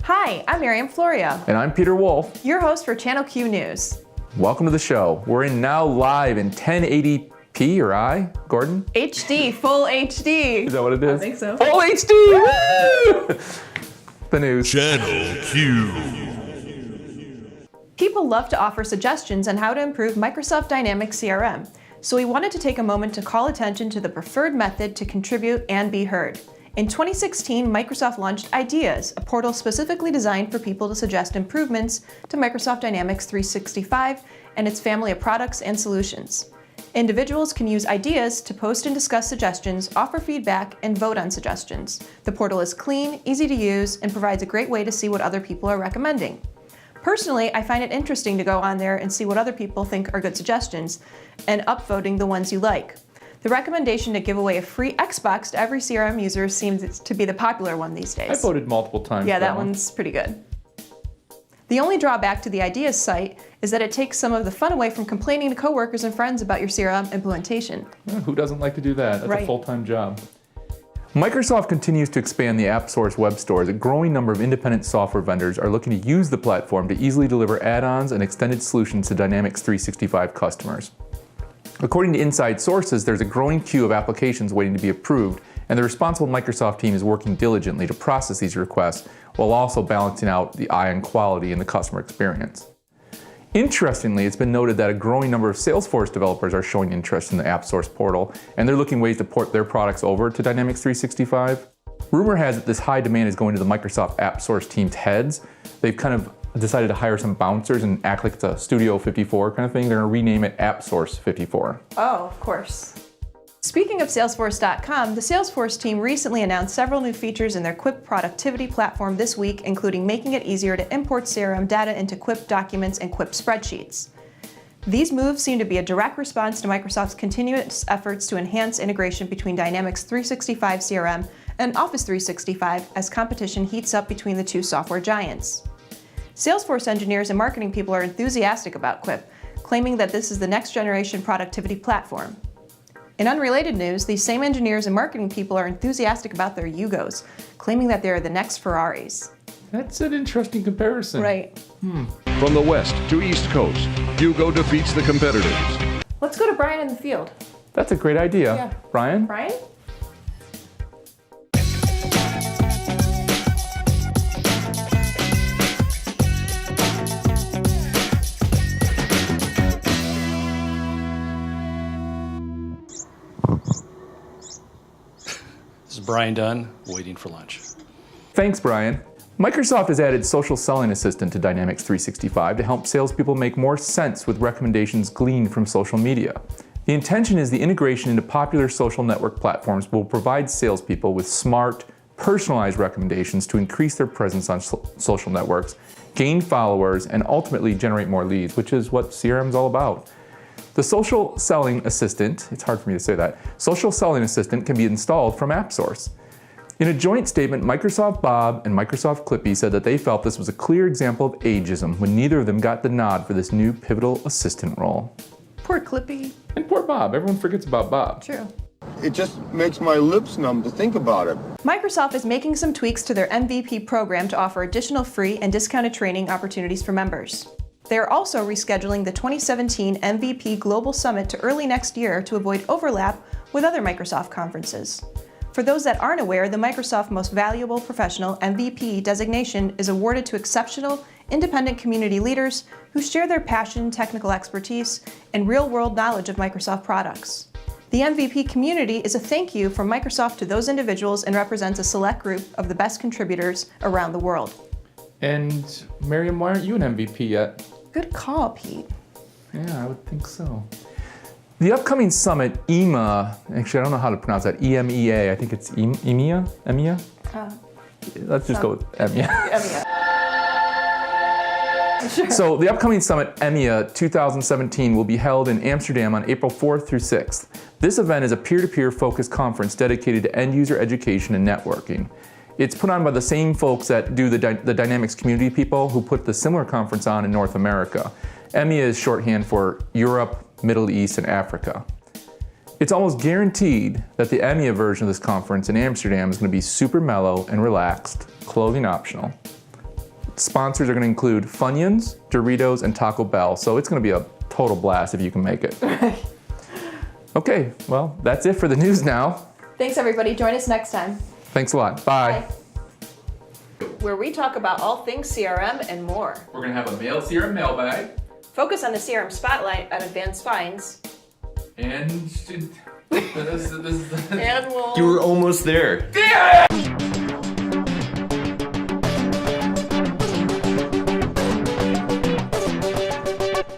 Hi, I'm Miriam Florio. And I'm Peter Wolf, your host for Channel Q News. Welcome to the show. We're now live in 1080p or I, Gordon? HD, full HD. Is that what it is? I think so. Full HD! Woo! The news. Channel Q. People love to offer suggestions on how to improve Microsoft Dynamics CRM, so we wanted to take a moment to call attention to the preferred method to contribute and be heard. In 2016, Microsoft launched Ideas, a portal specifically designed for people to suggest improvements to Microsoft Dynamics 365 and its family of products and solutions. Individuals can use Ideas to post and discuss suggestions, offer feedback, and vote on suggestions. The portal is clean, easy to use, and provides a great way to see what other people are recommending. Personally, I find it interesting to go on there and see what other people think are good suggestions, and upvoting the ones you like. The recommendation to give away a free Xbox to every CRM user seems to be the popular one these days. I voted multiple times. Yeah, that one's pretty good. The only drawback to the Ideas site is that it takes some of the fun away from complaining to coworkers and friends about your CRM implementation. Who doesn't like to do that? That's right. A full-time job. Microsoft continues to expand the AppSource web store as a growing number of independent software vendors are looking to use the platform to easily deliver add-ons and extended solutions to Dynamics 365 customers. According to inside sources, there's a growing queue of applications waiting to be approved, and the responsible Microsoft team is working diligently to process these requests while also balancing out the eye on quality in the customer experience. Interestingly, it's been noted that a growing number of Salesforce developers are showing interest in the AppSource portal, and they're looking ways to port their products over to Dynamics 365. Rumor has it this high demand is going to the Microsoft AppSource team's heads. They've kind of decided to hire some bouncers and act like it's a Studio 54 kind of thing. They're going to rename it AppSource 54. Oh, of course. Speaking of Salesforce.com, the Salesforce team recently announced several new features in their Quip productivity platform this week, including making it easier to import CRM data into Quip documents and Quip spreadsheets. These moves seem to be a direct response to Microsoft's continuous efforts to enhance integration between Dynamics 365 CRM and Office 365 as competition heats up between the two software giants. Salesforce engineers and marketing people are enthusiastic about Quip, claiming that this is the next generation productivity platform. In unrelated news, these same engineers and marketing people are enthusiastic about their Yugos, claiming that they are the next Ferraris. That's an interesting comparison. Right. From the west to east coast, Hugo defeats the competitors. Let's go to Brian in the field. That's a great idea. Yeah. Brian? Brian? This is Brian Dunn, waiting for lunch. Thanks, Brian. Microsoft has added Social Selling Assistant to Dynamics 365 to help salespeople make more sense with recommendations gleaned from social media. The intention is the integration into popular social network platforms will provide salespeople with smart, personalized recommendations to increase their presence on social networks, gain followers, and ultimately generate more leads, which is what CRM is all about. The Social Selling Assistant, it's hard for me to say that, Social Selling Assistant can be installed from AppSource. In a joint statement, Microsoft Bob and Microsoft Clippy said that they felt this was a clear example of ageism when neither of them got the nod for this new pivotal assistant role. Poor Clippy. And poor Bob, everyone forgets about Bob. True. It just makes my lips numb to think about it. Microsoft is making some tweaks to their MVP program to offer additional free and discounted training opportunities for members. They are also rescheduling the 2017 MVP Global Summit to early next year to avoid overlap with other Microsoft conferences. For those that aren't aware, the Microsoft Most Valuable Professional MVP designation is awarded to exceptional, independent community leaders who share their passion, technical expertise, and real-world knowledge of Microsoft products. The MVP community is a thank you from Microsoft to those individuals and represents a select group of the best contributors around the world. And Miriam, why aren't you an MVP yet? Good call, Pete. Yeah, I would think so. The upcoming summit, EMA, actually I don't know how to pronounce that, EMEA, I think it's AMIA? AMIA? Let's just go with AMIA. AMIA. Sure. So the upcoming summit, AMIA 2017, will be held in Amsterdam on April 4th through 6th. This event is a peer-to-peer focused conference dedicated to end-user education and networking. It's put on by the same folks that do the Dynamics community people who put the similar conference on in North America. AMIA is shorthand for Europe, Middle East, and Africa. It's almost guaranteed that the AMIA version of this conference in Amsterdam is going to be super mellow and relaxed, clothing optional. sponsors are going to include Funyuns, Doritos, and Taco Bell. So it's going to be a total blast if you can make it. Okay, well, that's it for the news now. Thanks, everybody. Join us next time. Thanks a lot. Bye. Where we talk about all things CRM and more. We're going to have a mail CRM mailbag. Focus on the CRM spotlight at Advanced Finds. And And we'll... You were almost there. Damn it!